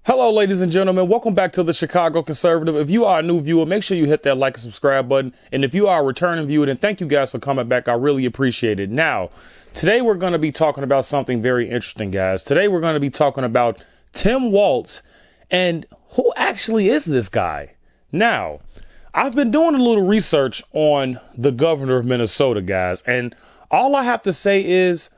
Hello, ladies and gentlemen. Welcome back to the Chicago Conservative. If you are a new viewer, make sure you hit that like and subscribe button. And if you are a returning viewer, then thank you guys for coming back. I really appreciate it. Now, today we're going to be talking about something very interesting, guys. Today we're going to be talking about Tim Waltz and who actually is this guy. Now, I've been doing a little research on the governor of Minnesota, guys, and all I have to say is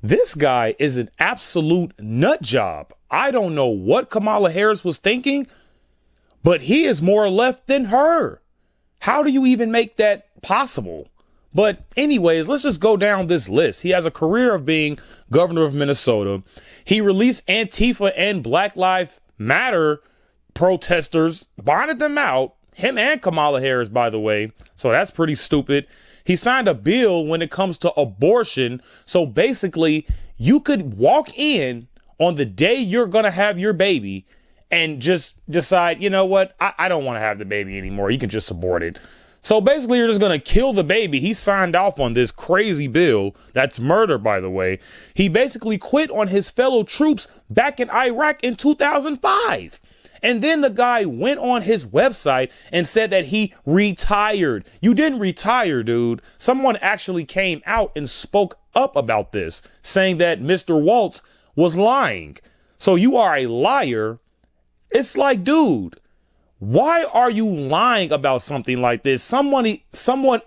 this guy is an absolute nut job. I don't know what Kamala Harris was thinking, but he is more left than her. How do you even make that possible? But anyways, let's just go down this list. He has a career of being governor of Minnesota. He released Antifa and Black Lives Matter protesters, bonded them out, him and Kamala Harris, by the way. So that's pretty stupid. He signed a bill when it comes to abortion. So basically, you could walk in on the day you're going to have your baby and just decide, you know what, I don't want to have the baby anymore. You can just abort it. So basically, you're just going to kill the baby. He signed off on this crazy bill. That's murder, by the way. He basically quit on his fellow troops back in Iraq in 2005. And then the guy went on his website and said that he retired. You didn't retire, dude. Someone actually came out and spoke up about this, saying that Mr. Waltz was lying. So you are a liar. It's like, dude, why are you lying about something like this? Someone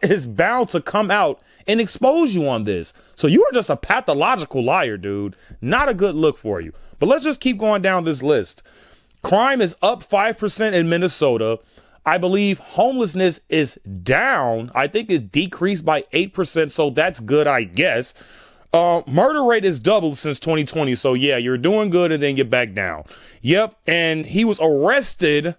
is bound to come out and expose you on this. So you are just a pathological liar, dude. Not a good look for you. But let's just keep going down this list. Crime is up 5% in Minnesota. I believe homelessness is down. I think it's decreased by 8%. So that's good, I guess. Murder rate is doubled since 2020. So yeah, you're doing good and then you're back down. Yep. And he was arrested.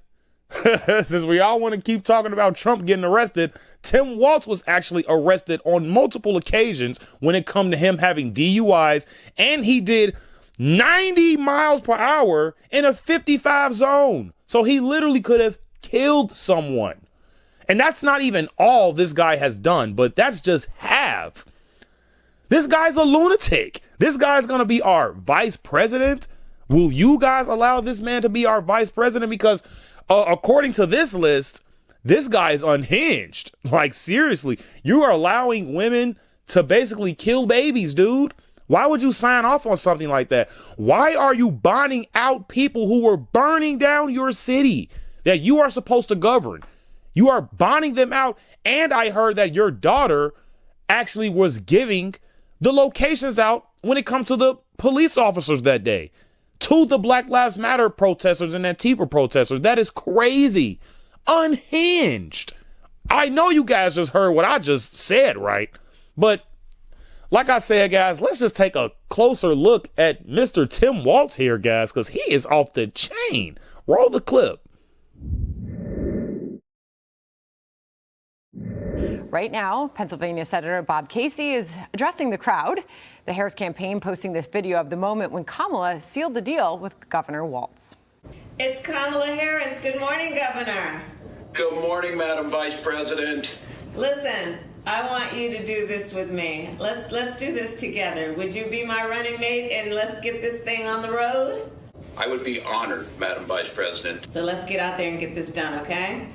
Since we all want to keep talking about Trump getting arrested, Tim Waltz was actually arrested on multiple occasions when it come to him having DUIs, and he did 90 miles per hour in a 55 zone. So he literally could have killed someone. And that's not even all this guy has done, but that's just half. This guy's a lunatic. This guy's going to be our vice president. Will you guys allow this man to be our vice president? Because according to this list, this guy is unhinged. Like, seriously, you are allowing women to basically kill babies, dude. Why would you sign off on something like that? Why are you bonding out people who were burning down your city that you are supposed to govern? You are bonding them out. And I heard that your daughter actually was giving the locations out when it comes to the police officers that day to the Black Lives Matter protesters and Antifa protesters. That is crazy. Unhinged. I know you guys just heard what I just said, right? But like I said, guys, let's just take a closer look at Mr. Tim Waltz here, guys, because he is off the chain. Roll the clip. Right now, Pennsylvania Senator Bob Casey is addressing the crowd. The Harris campaign posting this video of the moment when Kamala sealed the deal with Governor Waltz. It's Kamala Harris. Good morning, Governor. Good morning, Madam Vice President. Listen, I want you to do this with me. Let's do this together. Would you be my running mate and let's get this thing on the road? I would be honored, Madam Vice President. So let's get out there and get this done, okay?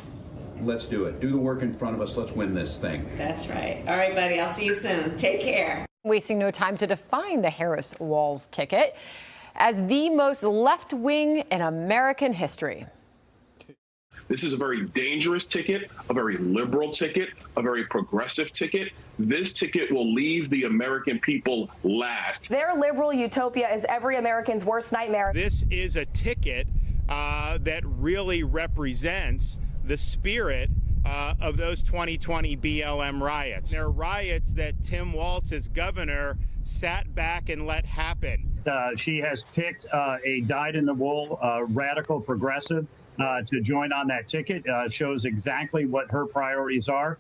Let's do it. Do the work in front of us. Let's win this thing. That's right. All right, buddy. I'll see you soon. Take care. Wasting no time to define the Harris-Walz ticket as the most left-wing in American history. This is a very dangerous ticket, a very liberal ticket, a very progressive ticket. This ticket will leave the American people last. Their liberal utopia is every American's worst nightmare. This is a ticket that really represents the spirit of those 2020 BLM riots. They're riots that Tim Waltz, as governor, sat back and let happen. She has picked a dyed-in-the-wool radical progressive to join on that ticket. Shows exactly what her priorities are.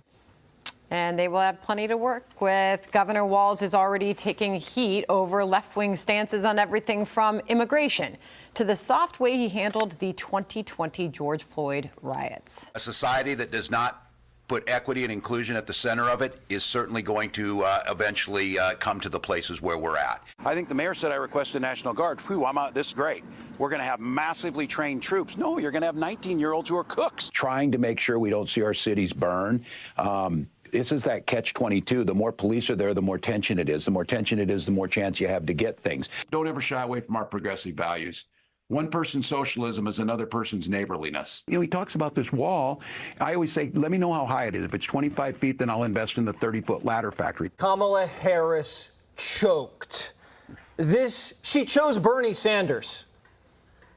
And they will have plenty to work with. Governor Walz is already taking heat over left-wing stances on everything from immigration to the soft way he handled the 2020 George Floyd riots. A society that does not put equity and inclusion at the center of it is certainly going to eventually come to the places where we're at. I think the mayor said I request a National Guard. Whew, I'm out. This is great. We're going to have massively trained troops. No, you're going to have 19-year-olds who are cooks. Trying to make sure we don't see our cities burn. This is that catch-22. The more police are there, the more tension it is. The more tension it is, the more chance you have to get things. Don't ever shy away from our progressive values. One person's socialism is another person's neighborliness. You know, he talks about this wall. I always say, let me know how high it is. If it's 25 feet, then I'll invest in the 30-foot ladder factory. Kamala Harris choked. She chose Bernie Sanders.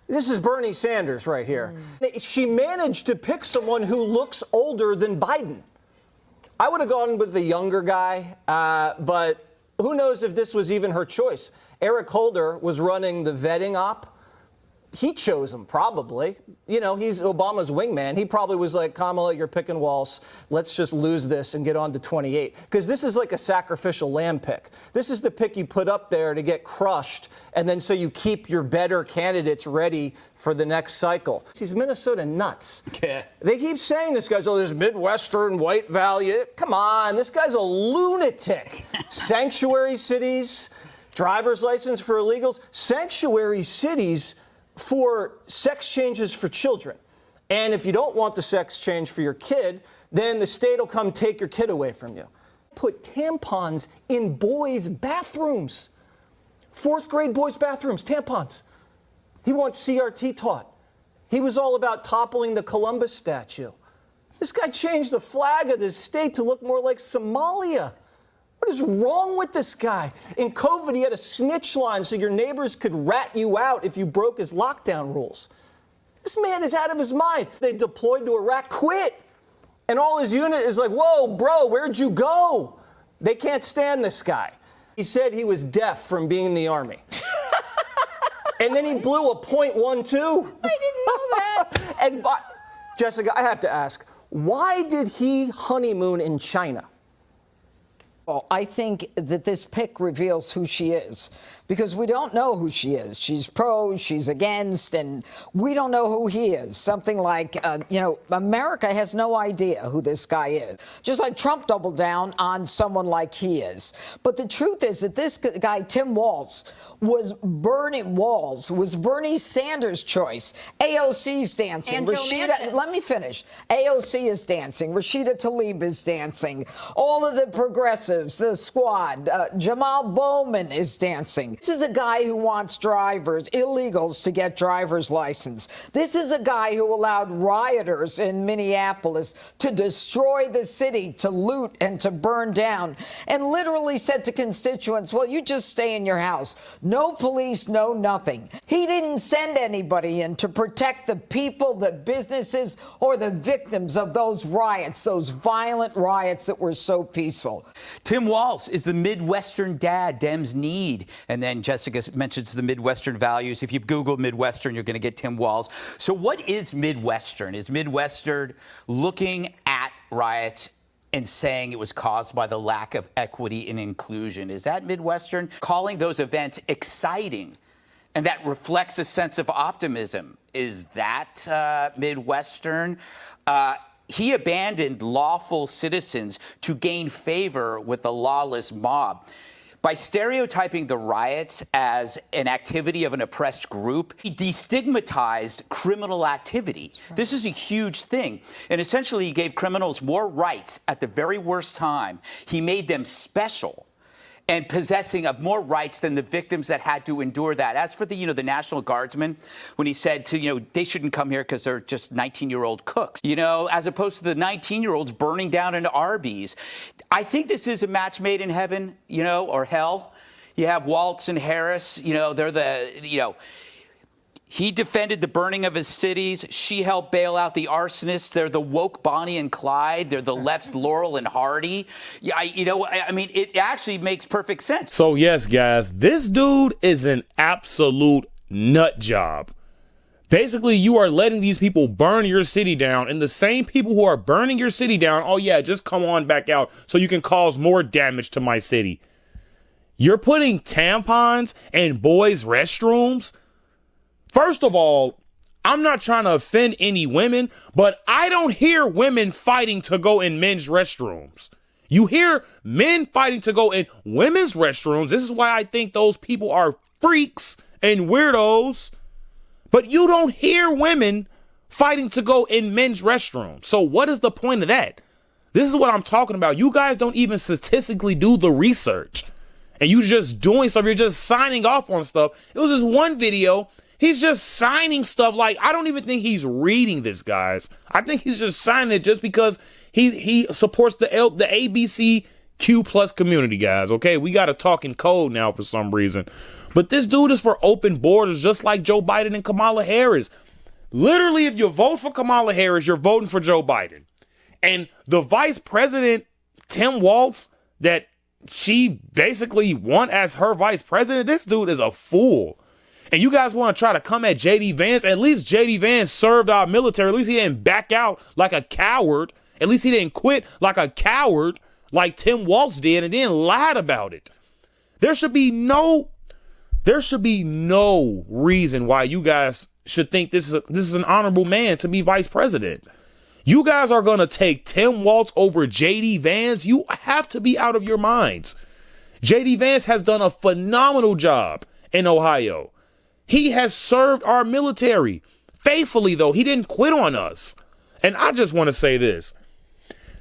This is Bernie Sanders right here. She managed to pick someone who looks older than Biden. I would have gone with the younger guy, but who knows if this was even her choice. Eric Holder was running the vetting op. He chose him, probably. You know, he's Obama's wingman. He probably was like, Kamala, you're picking Waltz. Let's just lose this and get on to 28. Because this is like a sacrificial lamb pick. This is the pick you put up there to get crushed, and then so you keep your better candidates ready for the next cycle. These Minnesota nuts. Yeah. They keep saying this guy's, there's Midwestern white value. Come on, this guy's a lunatic. Sanctuary cities, driver's license for illegals, sanctuary cities for sex changes for children. And if you don't want the sex change for your kid, then the state will come take your kid away from you. Put tampons in boys' bathrooms. 4th grade boys' bathrooms, tampons. He wants CRT taught. He was all about toppling the Columbus statue. This guy changed the flag of this state to look more like Somalia. What is wrong with this guy? In COVID, he had a snitch line so your neighbors could rat you out if you broke his lockdown rules. This man is out of his mind. They deployed to Iraq, quit. And all his unit is like, whoa, bro, where'd you go? They can't stand this guy. He said he was deaf from being in the Army. And then he blew a .12. I didn't know that. And Jessica, I have to ask, why did he honeymoon in China? Well, I think that this pick reveals who she is, because we don't know who she is. She's pro, she's against, and we don't know who he is. Something like, America has no idea who this guy is. Just like Trump doubled down on someone like he is. But the truth is that this guy, Tim Waltz, was Bernie Sanders' choice. AOC's dancing. Let me finish. AOC is dancing. Rashida Tlaib is dancing. All of the progressives, the squad, Jamal Bowman is dancing. This is a guy who wants illegals to get driver's license. This is a guy who allowed rioters in Minneapolis to destroy the city, to loot and to burn down, and literally said to constituents, well, you just stay in your house. No police, no nothing. He didn't send anybody in to protect the people, the businesses, or the victims of those riots, those violent riots that were so peaceful. Tim Waltz is the Midwestern dad Dems need. And then Jessica mentions the Midwestern values. If you Google Midwestern, you're going to get Tim Waltz. So what is Midwestern? Is Midwestern looking at riots and saying it was caused by the lack of equity and inclusion? Is that Midwestern? Calling those events exciting, and that reflects a sense of optimism. Is that Midwestern? He abandoned lawful citizens to gain favor with the lawless mob. By stereotyping the riots as an activity of an oppressed group, he destigmatized criminal activity. Right. This is a huge thing. And essentially, he gave criminals more rights at the very worst time. He made them special and possessing of more rights than the victims that had to endure that. As for the National Guardsmen, when he said they shouldn't come here because they're just 19-year-old cooks, as opposed to the 19-year-olds burning down into Arby's. I think this is a match made in heaven, or hell. You have Waltz and Harris, they're he defended the burning of his cities. She helped bail out the arsonists. They're the woke Bonnie and Clyde. They're the left's Laurel and Hardy. Yeah, it actually makes perfect sense. So yes, guys, this dude is an absolute nut job. Basically, you are letting these people burn your city down, and the same people who are burning your city down, oh yeah, just come on back out so you can cause more damage to my city. You're putting tampons in boys' restrooms? First of all, I'm not trying to offend any women, but I don't hear women fighting to go in men's restrooms. You hear men fighting to go in women's restrooms. This is why I think those people are freaks and weirdos. But you don't hear women fighting to go in men's restrooms. So what is the point of that? This is what I'm talking about. You guys don't even statistically do the research. And you just doing stuff. You're just signing off on stuff. It was this one video. He's just signing stuff. Like, I don't even think he's reading this, guys. I think he's just signing it just because he supports the ABCQ plus community, guys. Okay, we got to talk in code now for some reason. But this dude is for open borders, just like Joe Biden and Kamala Harris. Literally, if you vote for Kamala Harris, you're voting for Joe Biden. And the vice president, Tim Waltz, that she basically won as her vice president, this dude is a fool. And you guys want to try to come at J.D. Vance? At least J.D. Vance served our military. At least he didn't back out like a coward. At least he didn't quit like a coward like Tim Waltz did and then lied about it. There should be no reason why you guys should think this is an honorable man to be vice president. You guys are going to take Tim Waltz over J.D. Vance? You have to be out of your minds. J.D. Vance has done a phenomenal job in Ohio. He has served our military faithfully, though. He didn't quit on us. And I just want to say this.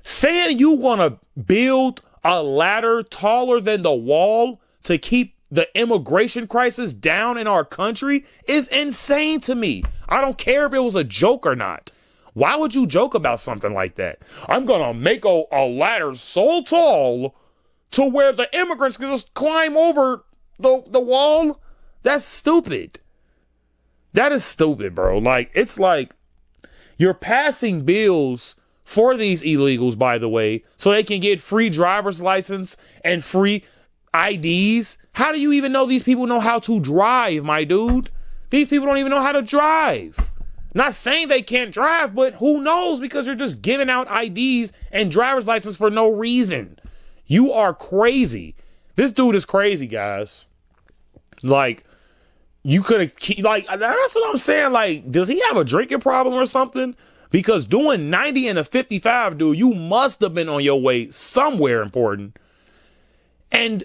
Saying you want to build a ladder taller than the wall to keep the immigration crisis down in our country is insane to me. I don't care if it was a joke or not. Why would you joke about something like that? I'm going to make a ladder so tall to where the immigrants can just climb over the wall. That's stupid. That is stupid, bro. Like, it's like you're passing bills for these illegals, by the way, so they can get free driver's license and free IDs. How do you even know these people know how to drive, my dude? These people don't even know how to drive. Not saying they can't drive, but who knows? Because you're just giving out IDs and driver's license for no reason. You are crazy. This dude is crazy, guys. Like, you could have, like, that's what I'm saying. Like, does he have a drinking problem or something? Because doing 90 and a 55, dude, you must have been on your way somewhere important. And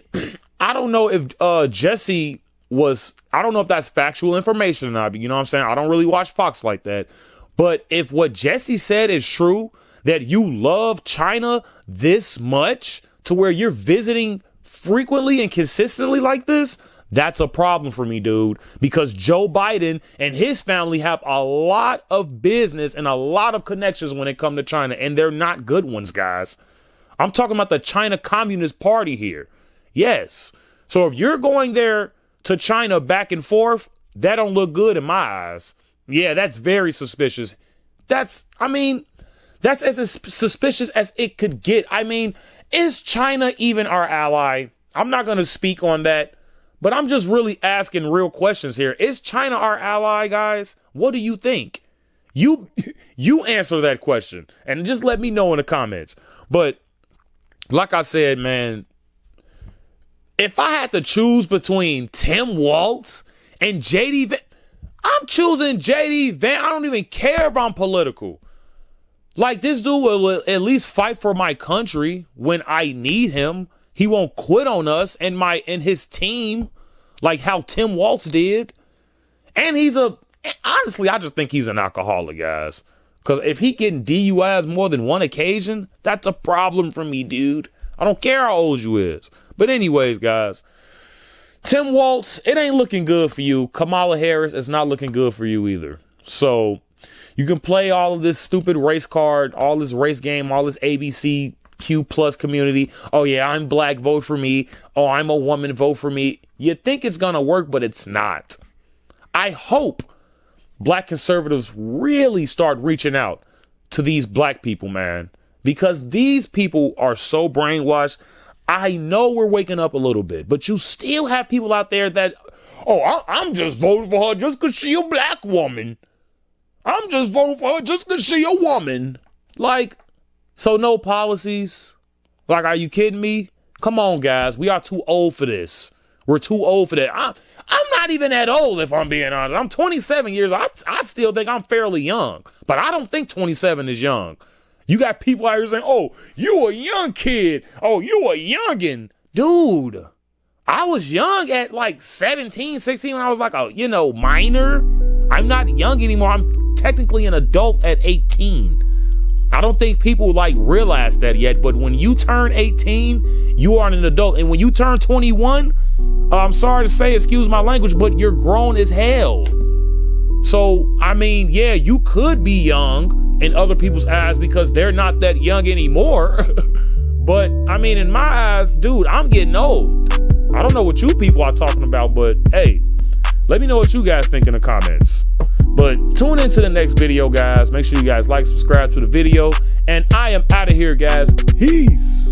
I don't know if Jesse was, I don't know if that's factual information or not, but you know what I'm saying? I don't really watch Fox like that. But if what Jesse said is true, that you love China this much to where you're visiting frequently and consistently like this, that's a problem for me, dude, because Joe Biden and his family have a lot of business and a lot of connections when it comes to China, and they're not good ones, guys. I'm talking about the China Communist Party here. Yes. So if you're going there to China back and forth, that don't look good in my eyes. Yeah, that's very suspicious. That's as suspicious as it could get. I mean, is China even our ally? I'm not going to speak on that. But I'm just really asking real questions here. Is China our ally, guys? What do you think? You answer that question and just let me know in the comments. But like I said, man, if I had to choose between Tim Waltz and J.D. Vance, I'm choosing J.D. Vance. I don't even care if I'm political. Like, this dude will at least fight for my country when I need him. He won't quit on us and his team like how Tim Waltz did. And honestly, I just think he's an alcoholic, guys. Because if he getting DUIs more than one occasion, that's a problem for me, dude. I don't care how old you is. But anyways, guys, Tim Waltz, it ain't looking good for you. Kamala Harris, it's not looking good for you either. So you can play all of this stupid race card, all this race game, all this ABC Q plus community. Oh yeah, I'm black, vote for me. Oh, I'm a woman, vote for me. You think it's gonna work, but it's not. I hope black conservatives really start reaching out to these black people, man, because these people are so brainwashed. I know we're waking up a little bit, but you still have people out there that, oh, I'm just voting for her just because she a black woman. I'm just voting for her just because she a woman. Like, so no policies? Like, are you kidding me? Come on, guys. We are too old for this. we're too old for that. I'm not even that old, if I'm being honest. I'm 27 years old. I still think I'm fairly young, but I don't think 27 is young. You got people out here saying, oh, you a young kid. Oh, you a youngin'. Dude, I was young at like 17, 16 when I was like a, minor. I'm not young anymore. I'm technically an adult at 18. I don't think people like realize that yet, but when you turn 18, you are an adult. And when you turn 21, I'm sorry to say, excuse my language, but you're grown as hell. So, I mean, yeah, you could be young in other people's eyes because they're not that young anymore. But, I mean, in my eyes, dude, I'm getting old. I don't know what you people are talking about, but hey, let me know what you guys think in the comments. But tune into the next video, guys. Make sure you guys like, subscribe to the video. And I am out of here, guys. Peace.